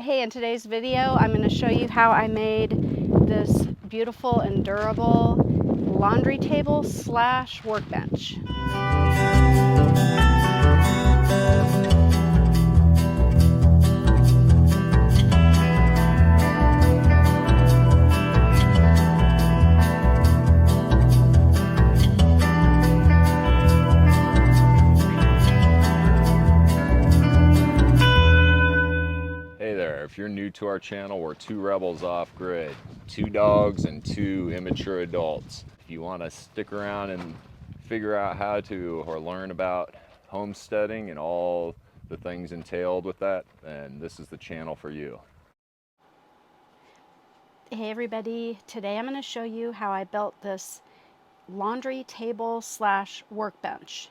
Hey, in today's video, I'm going to show you how I made this beautiful and durable laundry table slash workbench. Hey there, if you're new to our channel, we're two rebels off grid, two dogs and two immature adults. If you want to stick around and figure out how to or learn about homesteading and all the things entailed with that, then this is the channel for you. Hey everybody, today I'm going to show you how I built this laundry table slash workbench.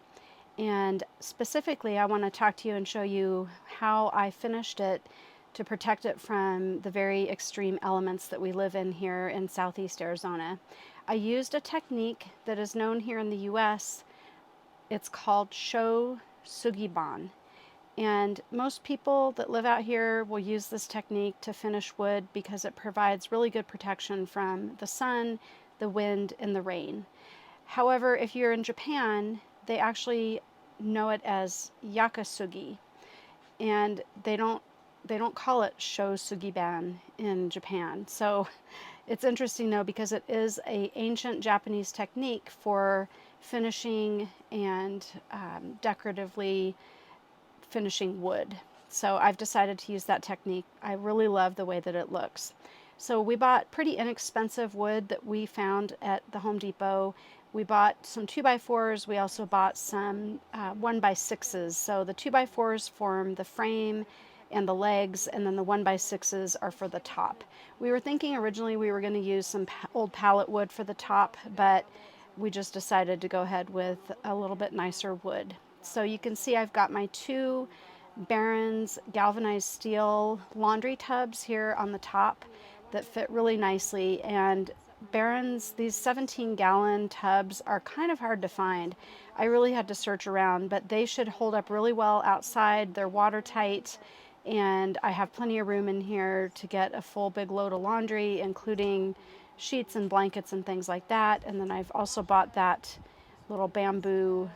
And specifically, I want to talk to you and show you how I finished it to protect it from the very extreme elements that we live in here in Southeast Arizona. I used a technique that is known here in the US. It's called Shou Sugi Bahn. And most people that live out here will use this technique to finish wood because it provides really good protection from the sun, the wind, and the rain. However, if you're in Japan, they actually know it as Yakisugi, and they don't call it Shou Sugi Bahn in Japan. So it's interesting though, because it is a ancient Japanese technique for finishing and decoratively finishing wood. So I've decided to use that technique. I really love the way that it looks. So we bought pretty inexpensive wood that we found at the Home Depot. We bought some 2x4s. We also bought some 1x6s. So the 2x4s form the frame and the legs, and then the 1x6s are for the top. We were thinking originally we were going to use some old pallet wood for the top, but we just decided to go ahead with a little bit nicer wood. So you can see I've got my two Barron's galvanized steel laundry tubs here on the top that fit really nicely. And Barron's, these 17-gallon tubs are kind of hard to find. I really had to search around, but they should hold up really well outside. They're watertight, and I have plenty of room in here to get a full big load of laundry, including sheets and blankets and things like that. And then I've also bought that little bamboo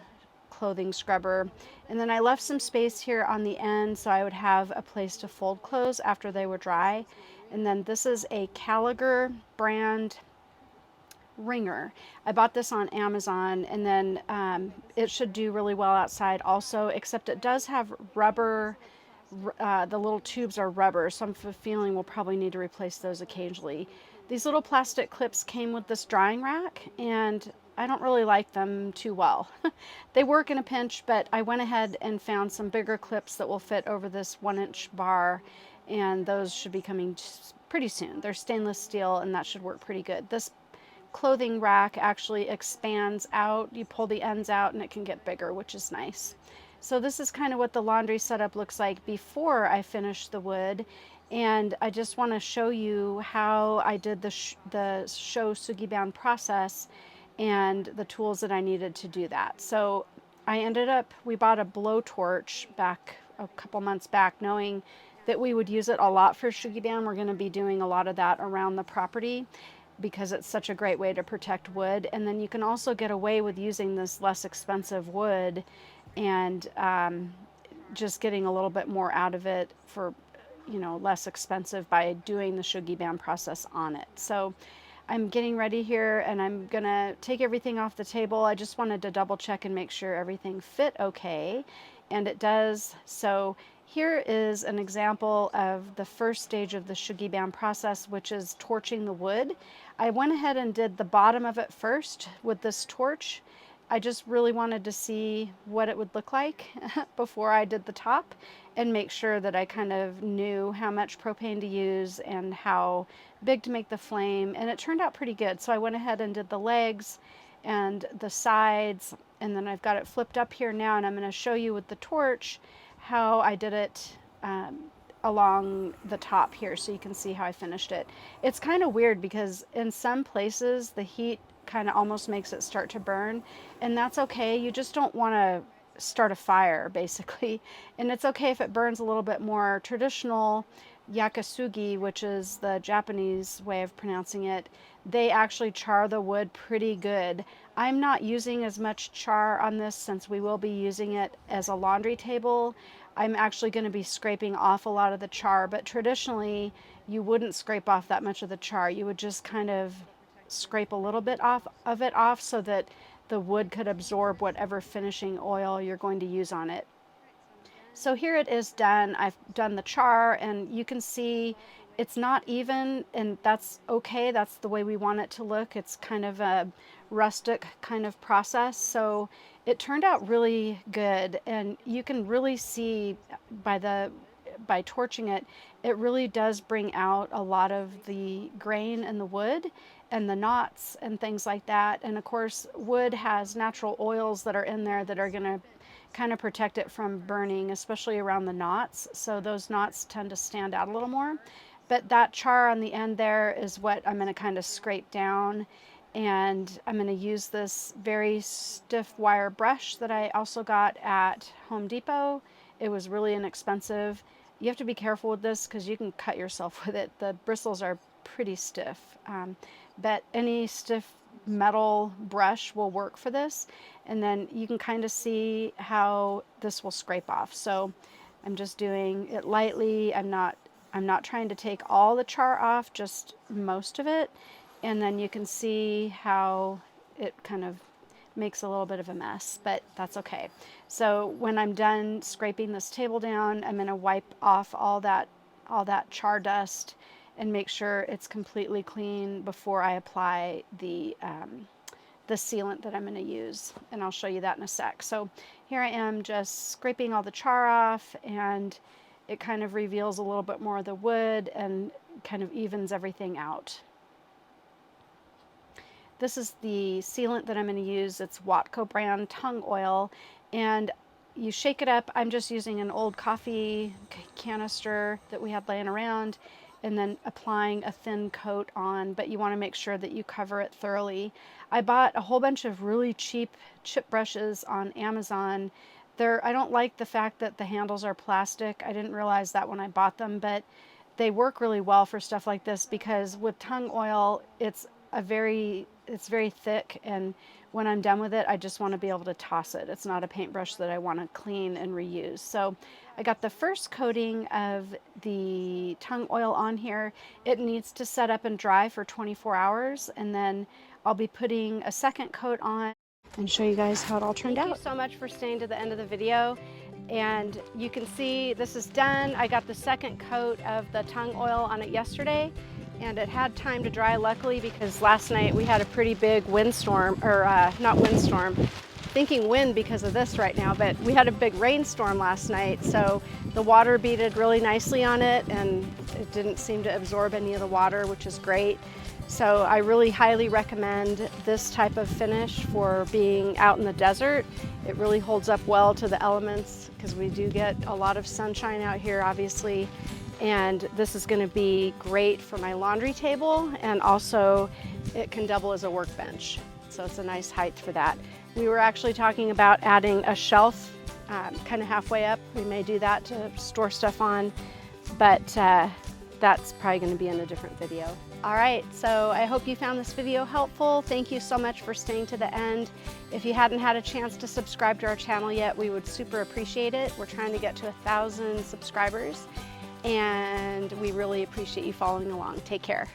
clothing scrubber. And then I left some space here on the end so I would have a place to fold clothes after they were dry. And then this is a Gallagher brand wringer. I bought this on Amazon, and then it should do really well outside also, except it does have rubber. The little tubes are rubber, so I'm feeling we'll probably need to replace those occasionally. These little plastic clips came with this drying rack, and I don't really like them too well. They work in a pinch, but I went ahead and found some bigger clips that will fit over this 1-inch bar, and those should be coming pretty soon. They're stainless steel, and that should work pretty good. This clothing rack actually expands out. You pull the ends out and it can get bigger, which is nice. So this is kind of what the laundry setup looks like before I finish the wood. And I just want to show you how I did the Shou Sugi Bahn process and the tools that I needed to do that. So we bought a blowtorch back a couple months back, knowing that we would use it a lot for Sugi Bahn. We're going to be doing a lot of that around the property because it's such a great way to protect wood. And then you can also get away with using this less expensive wood and just getting a little bit more out of it for, less expensive by doing the Sugi Bahn process on it. So I'm getting ready here, and I'm gonna take everything off the table. I just wanted to double check and make sure everything fit okay, and it does. So here is an example of the first stage of the Sugi Bahn process, which is torching the wood. I went ahead and did the bottom of it first with this torch. I just really wanted to see what it would look like before I did the top, and make sure that I kind of knew how much propane to use and how big to make the flame, and it turned out pretty good. So I went ahead and did the legs and the sides, and then I've got it flipped up here now, and I'm going to show you with the torch how I did it along the top here, so you can see how I finished it. It's kind of weird because in some places the heat kind of almost makes it start to burn, and that's okay. You just don't want to start a fire, basically. And it's okay if it burns a little bit more. Traditional Yakisugi, which is the Japanese way of pronouncing it, they actually char the wood pretty good. I'm not using as much char on this since we will be using it as a laundry table. I'm actually going to be scraping off a lot of the char, but traditionally you wouldn't scrape off that much of the char. You would just kind of scrape a little bit of it off so that the wood could absorb whatever finishing oil you're going to use on it. So here it is done. I've done the char, and you can see it's not even, and that's okay. That's the way we want it to look. It's kind of a rustic kind of process. So it turned out really good, and you can really see by torching it, it really does bring out a lot of the grain in the wood and the knots and things like that. And of course, wood has natural oils that are in there that are going to kind of protect it from burning, especially around the knots. So those knots tend to stand out a little more. But that char on the end there is what I'm going to kind of scrape down. And I'm going to use this very stiff wire brush that I also got at Home Depot. It was really inexpensive. You have to be careful with this because you can cut yourself with it. The bristles are pretty stiff, but any stiff metal brush will work for this. And then you can kind of see how this will scrape off. So I'm just doing it lightly. I'm not trying to take all the char off, just most of it. And then you can see how it kind of makes a little bit of a mess, but that's okay. So when I'm done scraping this table down, I'm going to wipe off all that char dust and make sure it's completely clean before I apply the sealant that I'm going to use, and I'll show you that in a sec. So here I am just scraping all the char off, and it kind of reveals a little bit more of the wood and kind of evens everything out. This is the sealant that I'm going to use. It's Watco brand tung oil, and you shake it up. I'm just using an old coffee canister that we had laying around, and then applying a thin coat on, but you want to make sure that you cover it thoroughly. I bought a whole bunch of really cheap chip brushes on Amazon. I don't like the fact that the handles are plastic. I didn't realize that when I bought them, but they work really well for stuff like this because with tung oil, it's very thick, and when I'm done with it, I just want to be able to toss it. It's not a paintbrush that I want to clean and reuse. So I got the first coating of the tung oil on here. It needs to set up and dry for 24 hours, and then I'll be putting a second coat on and show you guys how it all turned out. Thank you so much for staying to the end of the video. And you can see this is done. I got the second coat of the tung oil on it yesterday, and it had time to dry, luckily, because last night we had a pretty big windstorm, or not windstorm, thinking wind because of this right now, but we had a big rainstorm last night, so the water beaded really nicely on it, and it didn't seem to absorb any of the water, which is great. So I really highly recommend this type of finish for being out in the desert. It really holds up well to the elements because we do get a lot of sunshine out here, obviously. And this is going to be great for my laundry table, and also it can double as a workbench. So it's a nice height for that. We were actually talking about adding a shelf kind of halfway up. We may do that to store stuff on, but that's probably going to be in a different video. All right, so I hope you found this video helpful. Thank you so much for staying to the end. If you hadn't had a chance to subscribe to our channel yet, we would super appreciate it. We're trying to get to 1,000 subscribers, and we really appreciate you following along. Take care.